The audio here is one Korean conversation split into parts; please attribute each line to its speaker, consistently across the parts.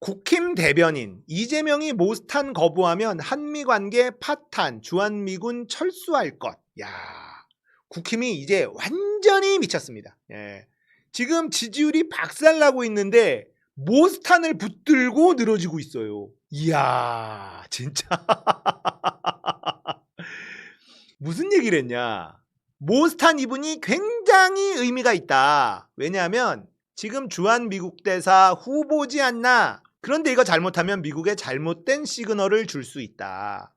Speaker 1: 국힘 대변인 이재명이 모스탄 거부하면 한미관계 파탄, 주한미군 철수할 것. 야, 국힘이 이제 완전히 미쳤습니다. 예. 지금 지지율이 박살나고 있는데 모스탄을 붙들고 늘어지고 있어요. 이야, 진짜. 무슨 얘기를 했냐? 모스탄 이분이 굉장히 의미가 있다. 왜냐하면 지금 주한미국 대사 후보지 않나? 그런데 이거 잘못하면 미국에 잘못된 시그널을 줄 수 있다.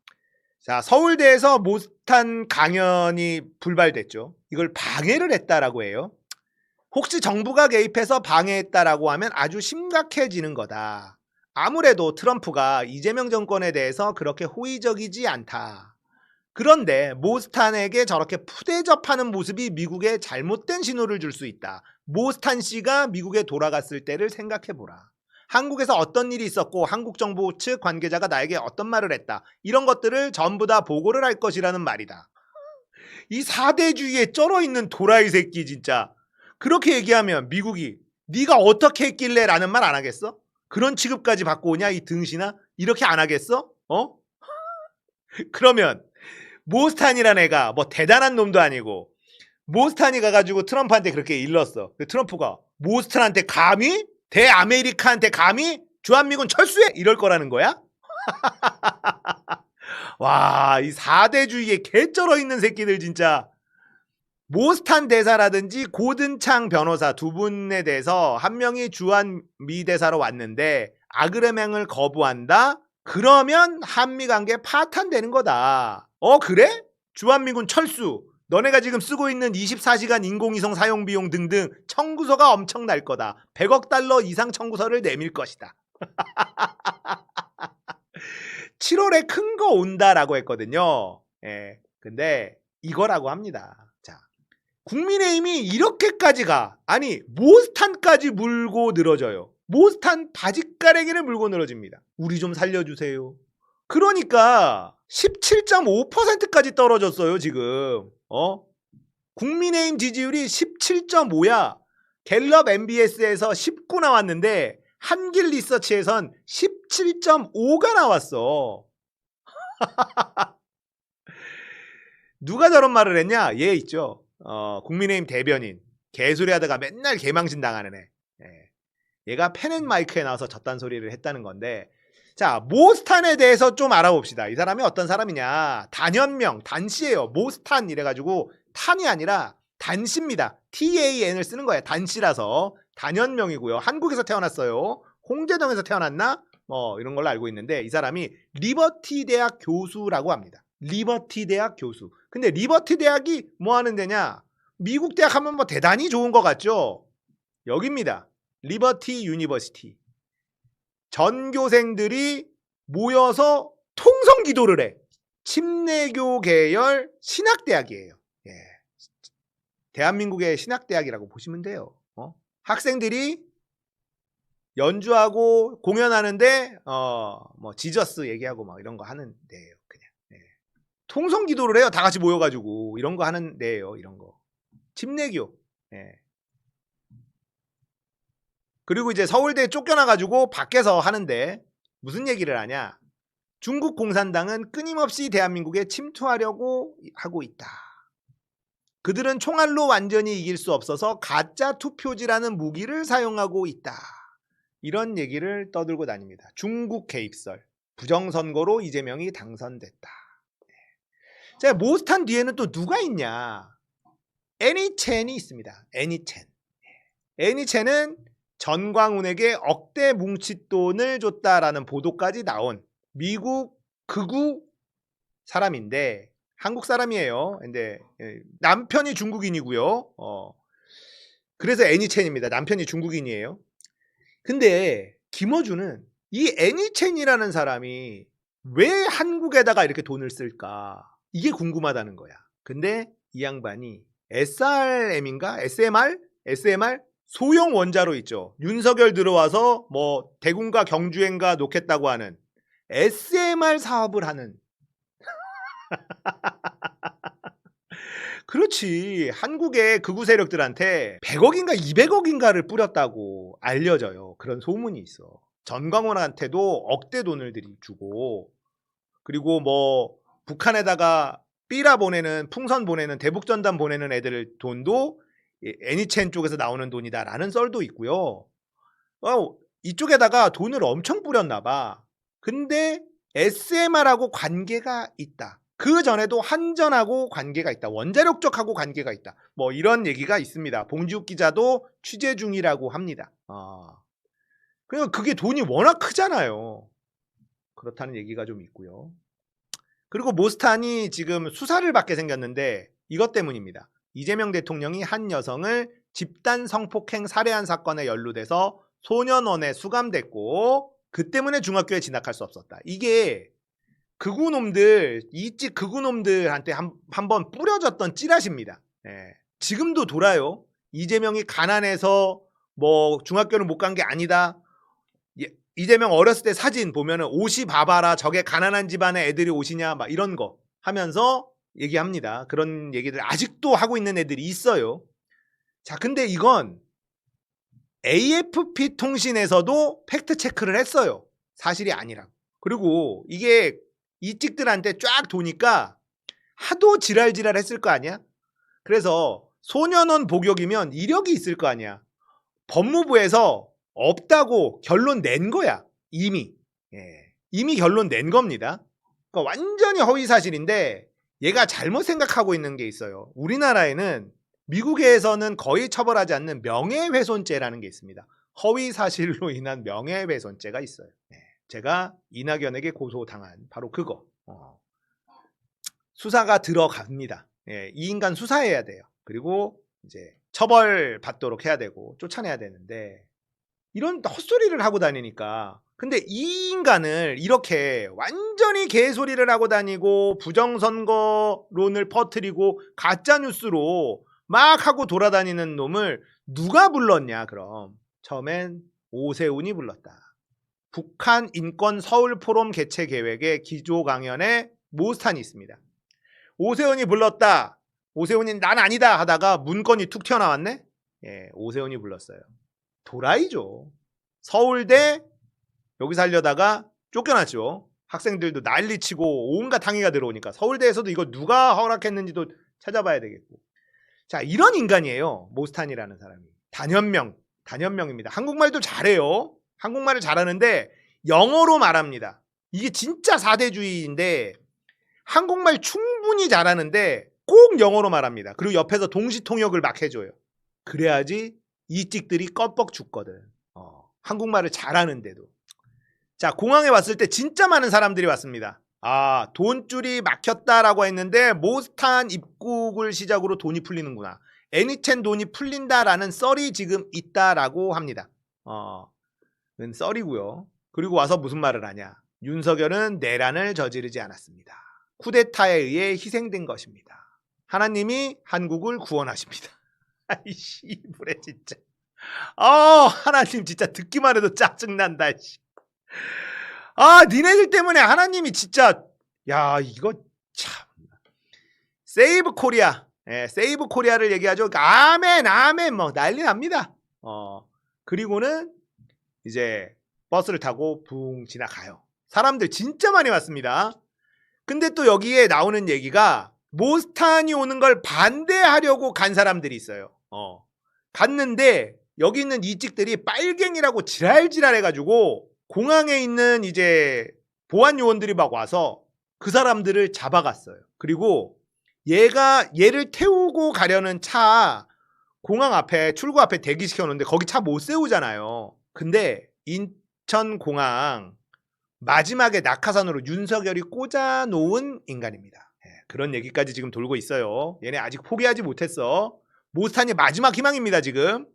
Speaker 1: 자, 서울대에서 모스탄 강연이 불발됐죠. 이걸 방해를 했다라고 해요. 혹시 정부가 개입해서 방해했다라고 하면 아주 심각해지는 거다. 아무래도 트럼프가 이재명 정권에 대해서 그렇게 호의적이지 않다. 그런데 모스탄에게 저렇게 푸대접하는 모습이 미국에 잘못된 신호를 줄 수 있다. 모스탄 씨가 미국에 돌아갔을 때를 생각해보라. 한국에서 어떤 일이 있었고 한국 정부 측 관계자가 나에게 어떤 말을 했다. 이런 것들을 전부 다 보고를 할 것이라는 말이다. 이 사대주의에 쩔어있는 도라이 새끼 진짜. 그렇게 얘기하면 미국이 네가 어떻게 했길래 라는 말 안 하겠어? 그런 취급까지 받고 오냐 이 등신아? 이렇게 안 하겠어? 그러면 모스탄이라는 애가 뭐 대단한 놈도 아니고 모스탄이 가가지고 트럼프한테 그렇게 일렀어. 트럼프가 모스탄한테 감히? 대아메리카한테 감히? 주한미군 철수해? 이럴 거라는 거야? 와, 이 사대주의에 개쩔어 있는 새끼들 진짜. 모스탄 대사라든지 고든창 변호사 두 분에 대해서 한 명이 주한미 대사로 왔는데 아그레맹을 거부한다? 그러면 한미관계 파탄되는 거다. 그래? 주한미군 철수. 너네가 지금 쓰고 있는 24시간 인공위성 사용 비용 등등 청구서가 엄청날 거다. 100억 달러 이상 청구서를 내밀 것이다. 7월에 큰 거 온다라고 했거든요. 예. 근데 이거라고 합니다. 자, 국민의힘이 이렇게까지 가. 아니, 모스탄까지 물고 늘어져요. 모스탄 바지가래기를 물고 늘어집니다. 우리 좀 살려주세요. 그러니까 17.5%까지 떨어졌어요 지금. 국민의힘 지지율이 17.5야. 갤럽 MBS에서 19 나왔는데 한길 리서치에선 17.5가 나왔어. 누가 저런 말을 했냐? 얘 있죠. 국민의힘 대변인. 개소리 하다가 맨날 개망신 당하는 애. 얘가 펜앤마이크에 나와서 저딴 소리를 했다는 건데, 자, 모스탄에 대해서 좀 알아봅시다. 이 사람이 어떤 사람이냐. 단연명, 단씨예요. 모스탄 이래가지고 탄이 아니라 단씨입니다. TAN을 쓰는 거예요. 단씨라서. 단연명이고요. 한국에서 태어났어요. 홍제동에서 태어났나? 이런 걸로 알고 있는데 이 사람이 리버티 대학 교수라고 합니다. 리버티 대학 교수. 근데 리버티 대학이 뭐 하는 데냐? 미국 대학 하면 뭐 대단히 좋은 것 같죠? 여기입니다. 리버티 유니버시티. 전교생들이 모여서 통성 기도를 해. 침례교 계열 신학대학이에요. 예. 대한민국의 신학대학이라고 보시면 돼요. 학생들이 연주하고 공연하는데 뭐 지저스 얘기하고 막 이런 거 하는 데예요. 그냥. 예. 통성 기도를 해요. 다 같이 모여가지고 이런 거 하는 데예요. 이런 거. 침례교. 예. 그리고 이제 서울대에 쫓겨나가지고 밖에서 하는데 무슨 얘기를 하냐? 중국 공산당은 끊임없이 대한민국에 침투하려고 하고 있다. 그들은 총알로 완전히 이길 수 없어서 가짜 투표지라는 무기를 사용하고 있다. 이런 얘기를 떠들고 다닙니다. 중국 개입설. 부정선거로 이재명이 당선됐다. 자, 모스탄 뒤에는 또 누가 있냐? 애니첸이 있습니다. 애니첸. 애니첸은 전광훈에게 억대 뭉칫돈을 줬다라는 보도까지 나온 미국 극우 사람인데 한국 사람이에요. 근데 남편이 중국인이고요. 그래서 애니첸입니다. 남편이 중국인이에요. 근데 김어준은 이 애니첸이라는 사람이 왜 한국에다가 이렇게 돈을 쓸까? 이게 궁금하다는 거야. 근데 이 양반이 SRM인가? SMR? 소형 원자로 있죠. 윤석열 들어와서 뭐 대군가 경주행가 놓겠다고 하는 SMR 사업을 하는. 그렇지. 한국의 극우 세력들한테 100억인가 200억인가를 뿌렸다고 알려져요. 그런 소문이 있어. 전광훈한테도 억대 돈을 주고 그리고 뭐 북한에다가 삐라 보내는 풍선 보내는 대북전단 보내는 애들 돈도 애니첸 쪽에서 나오는 돈이다라는 썰도 있고요. 이쪽에다가 돈을 엄청 뿌렸나 봐. 근데 SMR하고 관계가 있다. 그 전에도 한전하고 관계가 있다. 원자력 쪽하고 관계가 있다. 뭐 이런 얘기가 있습니다. 봉지욱 기자도 취재 중이라고 합니다. 그러니까 그게 돈이 워낙 크잖아요. 그렇다는 얘기가 좀 있고요. 그리고 모스탄이 지금 수사를 받게 생겼는데 이것 때문입니다. 이재명 대통령이 한 여성을 집단 성폭행 살해한 사건에 연루돼서 소년원에 수감됐고 그 때문에 중학교에 진학할 수 없었다. 이게 극우놈들, 이찍 극우놈들한테 한번 뿌려졌던 찌라시입니다. 지금도 돌아요. 이재명이 가난해서 뭐 중학교를 못 간 게 아니다. 이재명 어렸을 때 사진 보면은 옷이 봐봐라 저게 가난한 집안의 애들이 옷이냐 막 이런 거 하면서 얘기합니다. 그런 얘기들 아직도 하고 있는 애들이 있어요. 자, 근데 이건 AFP 통신에서도 팩트 체크를 했어요. 사실이 아니라고. 그리고 이게 이찍들한테 쫙 도니까 하도 지랄지랄 했을 거 아니야? 그래서 소년원 복역이면 이력이 있을 거 아니야. 법무부에서 없다고 결론 낸 거야. 이미. 이미 결론 낸 겁니다. 그러니까 완전히 허위사실인데 얘가 잘못 생각하고 있는 게 있어요. 우리나라에는 미국에서는 거의 처벌하지 않는 명예훼손죄라는 게 있습니다. 허위사실로 인한 명예훼손죄가 있어요. 제가 이낙연에게 고소당한 바로 그거. 수사가 들어갑니다. 이 인간 수사해야 돼요. 그리고 이제 처벌받도록 해야 되고 쫓아내야 되는데 이런 헛소리를 하고 다니니까. 근데 이 인간을 이렇게 완전히 개소리를 하고 다니고 부정선거론을 퍼뜨리고 가짜뉴스로 막 하고 돌아다니는 놈을 누가 불렀냐 그럼. 처음엔 오세훈이 불렀다. 북한 인권 서울 포럼 개최 계획의 기조 강연에 모스탄이 있습니다. 오세훈이 불렀다. 오세훈이 난 아니다 하다가 문건이 툭 튀어나왔네. 오세훈이 불렀어요. 도라이죠. 서울대 여기 살려다가 쫓겨났죠. 학생들도 난리치고 온갖 항의가 들어오니까 서울대에서도 이거 누가 허락했는지도 찾아봐야 되겠고. 자, 이런 인간이에요. 모스탄이라는 사람이. 단연명입니다. 한국말도 잘해요. 한국말을 잘하는데 영어로 말합니다. 이게 진짜 사대주의인데 한국말 충분히 잘하는데 꼭 영어로 말합니다. 그리고 옆에서 동시통역을 막 해줘요. 그래야지 이 찍들이 껌뻑 죽거든. 한국말을 잘하는데도. 자, 공항에 왔을 때 진짜 많은 사람들이 왔습니다. 돈줄이 막혔다라고 했는데 모스탄 입국을 시작으로 돈이 풀리는구나. 애니첸 돈이 풀린다라는 썰이 지금 있다라고 합니다. 은 썰이고요. 그리고 와서 무슨 말을 하냐. 윤석열은 내란을 저지르지 않았습니다. 쿠데타에 의해 희생된 것입니다. 하나님이 한국을 구원하십니다. 아이씨, 이불에 진짜. 하나님 진짜 듣기만 해도 짜증난다. 니네들 때문에 하나님이 진짜, 야, 이거 참. 세이브 코리아. 세이브 코리아를 얘기하죠. 아멘, 뭐, 난리 납니다. 그리고는 이제 버스를 타고 붕 지나가요. 사람들 진짜 많이 왔습니다. 근데 또 여기에 나오는 얘기가 모스탄이 오는 걸 반대하려고 간 사람들이 있어요. 갔는데 여기 있는 이찍들이 빨갱이라고 지랄지랄 해가지고 공항에 있는 이제 보안 요원들이 막 와서 그 사람들을 잡아갔어요. 그리고 얘를 태우고 가려는 차 공항 앞에 출구 앞에 대기시켜놓는데 거기 차 못 세우잖아요. 근데 인천공항 마지막에 낙하산으로 윤석열이 꽂아놓은 인간입니다. 그런 얘기까지 지금 돌고 있어요. 얘네 아직 포기하지 못했어. 모스탄이 마지막 희망입니다 지금.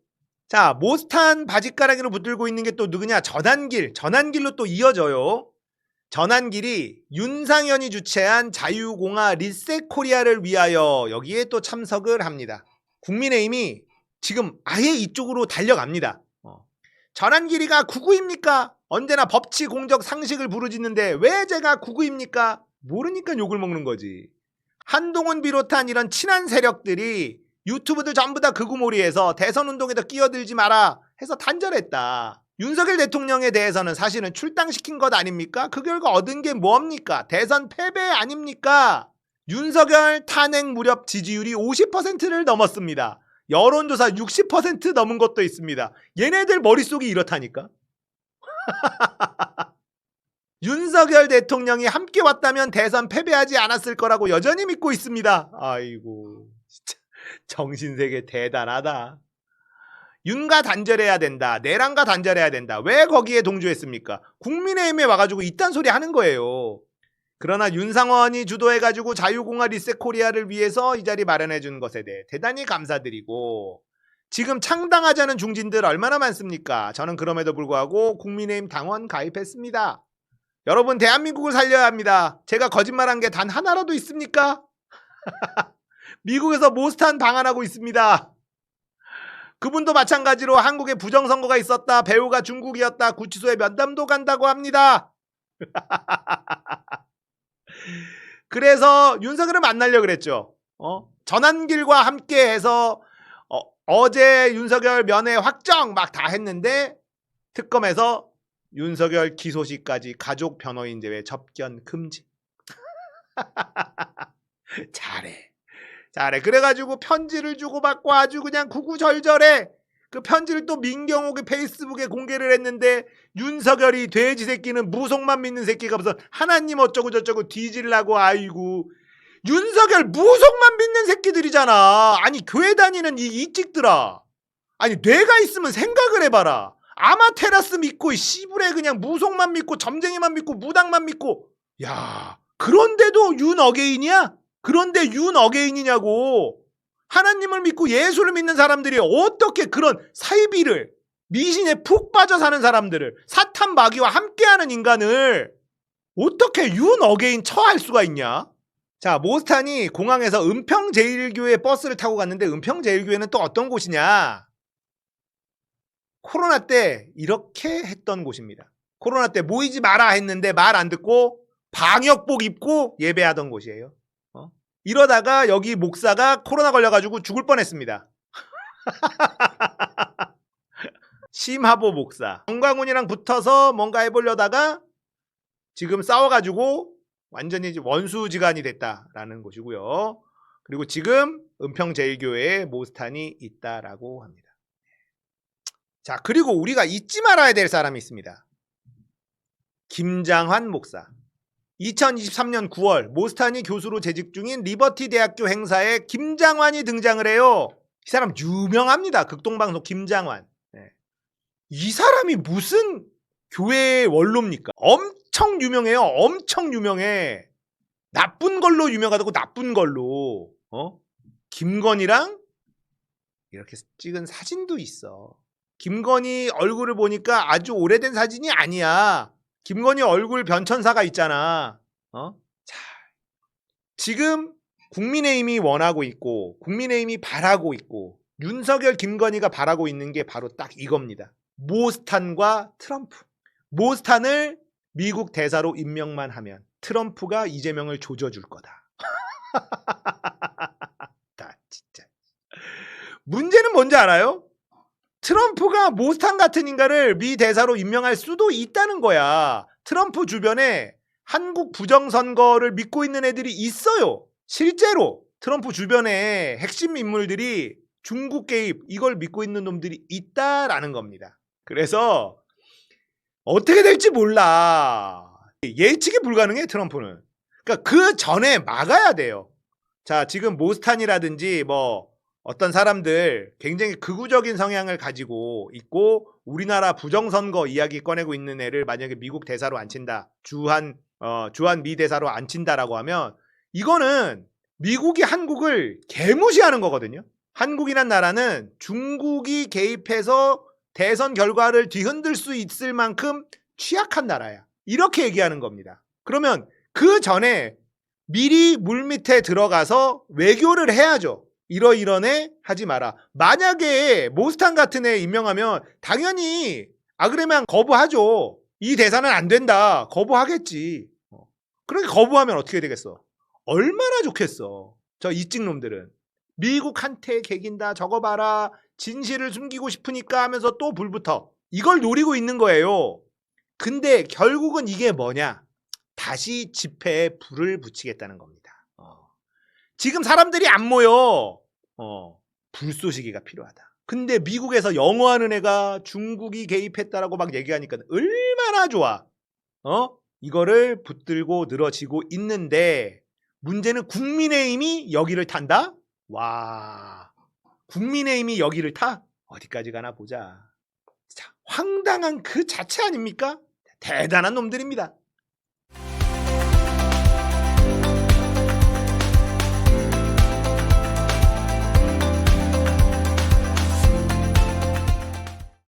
Speaker 1: 자, 모스탄 바짓가랑이로 붙들고 있는 게 또 누구냐? 전한길로 또 이어져요. 전한길이 윤상현이 주최한 자유공화 리셋코리아를 위하여 여기에 또 참석을 합니다. 국민의힘이 지금 아예 이쪽으로 달려갑니다. 전한길이가 구구입니까? 언제나 법치 공적 상식을 부르짖는데 왜 제가 구구입니까? 모르니까 욕을 먹는 거지. 한동훈 비롯한 이런 친한 세력들이 유튜브들 전부 다 극우몰이해서 대선운동에도 끼어들지 마라 해서 단절했다. 윤석열 대통령에 대해서는 사실은 출당시킨 것 아닙니까? 그 결과 얻은 게 뭡니까? 대선 패배 아닙니까? 윤석열 탄핵 무렵 지지율이 50%를 넘었습니다. 여론조사 60% 넘은 것도 있습니다. 얘네들 머릿속이 이렇다니까. 윤석열 대통령이 함께 왔다면 대선 패배하지 않았을 거라고 여전히 믿고 있습니다. 아이고 진짜 정신세계 대단하다. 윤과 단절해야 된다. 내란과 단절해야 된다. 왜 거기에 동조했습니까? 국민의힘에 와가지고 이딴 소리 하는 거예요. 그러나 윤상원이 주도해가지고 자유공화 리셋코리아를 위해서 이 자리 마련해준 것에 대해 대단히 감사드리고, 지금 창당하자는 중진들 얼마나 많습니까? 저는 그럼에도 불구하고 국민의힘 당원 가입했습니다. 여러분, 대한민국을 살려야 합니다. 제가 거짓말한 게 단 하나라도 있습니까? 미국에서 모스탄 방한하고 있습니다. 그분도 마찬가지로 한국에 부정선거가 있었다, 배우가 중국이었다, 구치소에 면담도 간다고 합니다. 그래서 윤석열을 만나려고 그랬죠. 전환길과 함께해서 어제 윤석열 면회 확정 막 다 했는데 특검에서 윤석열 기소시까지 가족 변호인 제외 접견 금지. 잘해. 그래가지고 편지를 주고받고 아주 그냥 구구절절해. 그 편지를 또 민경욱이 페이스북에 공개를 했는데, 윤석열이 돼지 새끼는 무속만 믿는 새끼가 무슨 하나님 어쩌고 저쩌고 뒤질라고. 아이고, 윤석열 무속만 믿는 새끼들이잖아. 아니 교회 다니는 이 이찍들아, 아니 뇌가 있으면 생각을 해봐라. 아마테라스 믿고 씨부레 그냥 무속만 믿고 점쟁이만 믿고 무당만 믿고, 야 그런데도 윤어게인이야? 그런데 윤어게인이냐고. 하나님을 믿고 예수를 믿는 사람들이 어떻게 그런 사이비를, 미신에 푹 빠져 사는 사람들을, 사탄 마귀와 함께하는 인간을 어떻게 윤어게인 처할 수가 있냐? 자, 모스탄이 공항에서 은평제일교회 버스를 타고 갔는데, 은평제일교회는 또 어떤 곳이냐? 코로나 때 이렇게 했던 곳입니다. 코로나 때 모이지 마라 했는데 말 안 듣고 방역복 입고 예배하던 곳이에요. 이러다가 여기 목사가 코로나 걸려가지고 죽을 뻔했습니다. 심하보 목사. 정광훈이랑 붙어서 뭔가 해보려다가 지금 싸워가지고 완전히 원수지간이 됐다라는 곳이고요. 그리고 지금 은평제일교회에 모스탄이 있다라고 합니다. 자, 그리고 우리가 잊지 말아야 될 사람이 있습니다. 김장환 목사. 2023년 9월 모스탄이 교수로 재직 중인 리버티 대학교 행사에 김장환이 등장을 해요. 이 사람 유명합니다. 극동방송 김장환. 네. 이 사람이 무슨 교회의 원로입니까? 엄청 유명해요. 엄청 유명해. 나쁜 걸로 유명하다고. 나쁜 걸로. 김건희랑 이렇게 찍은 사진도 있어. 김건희 얼굴을 보니까 아주 오래된 사진이 아니야. 김건희 얼굴 변천사가 있잖아. 자, 지금 국민의힘이 원하고 있고 국민의힘이 바라고 있고 윤석열 김건희가 바라고 있는 게 바로 딱 이겁니다. 모스탄과 트럼프. 모스탄을 미국 대사로 임명만 하면 트럼프가 이재명을 조져줄 거다. 나 진짜. 문제는 뭔지 알아요? 트럼프가 모스탄 같은 인간을 미 대사로 임명할 수도 있다는 거야. 트럼프 주변에 한국 부정선거를 믿고 있는 애들이 있어요. 실제로 트럼프 주변에 핵심 인물들이 중국 개입 이걸 믿고 있는 놈들이 있다라는 겁니다. 그래서 어떻게 될지 몰라. 예측이 불가능해 트럼프는. 그러니까 그 전에 막아야 돼요. 자, 지금 모스탄이라든지 뭐 어떤 사람들 굉장히 극우적인 성향을 가지고 있고 우리나라 부정선거 이야기 꺼내고 있는 애를 만약에 미국 대사로 앉힌다, 주한 미 대사로 앉힌다라고 하면 이거는 미국이 한국을 개무시하는 거거든요. 한국이란 나라는 중국이 개입해서 대선 결과를 뒤흔들 수 있을 만큼 취약한 나라야. 이렇게 얘기하는 겁니다. 그러면 그 전에 미리 물밑에 들어가서 외교를 해야죠. 이런 애 하지 마라. 만약에 모스탄 같은 애 임명하면 당연히 그러면 거부하죠. 이 대사는 안 된다. 거부하겠지. 그렇게 거부하면 어떻게 되겠어? 얼마나 좋겠어. 저 이찍놈들은. 미국한테 개긴다. 저거 봐라. 진실을 숨기고 싶으니까 하면서 또 불붙어. 이걸 노리고 있는 거예요. 근데 결국은 이게 뭐냐? 다시 집회에 불을 붙이겠다는 겁니다. 지금 사람들이 안 모여. 불쏘시개가 필요하다. 근데 미국에서 영어하는 애가 중국이 개입했다라고 막 얘기하니까 얼마나 좋아. 이거를 붙들고 늘어지고 있는데 문제는 국민의힘이 여기를 탄다? 와, 국민의힘이 여기를 타? 어디까지 가나 보자. 자, 황당한 그 자체 아닙니까? 대단한 놈들입니다.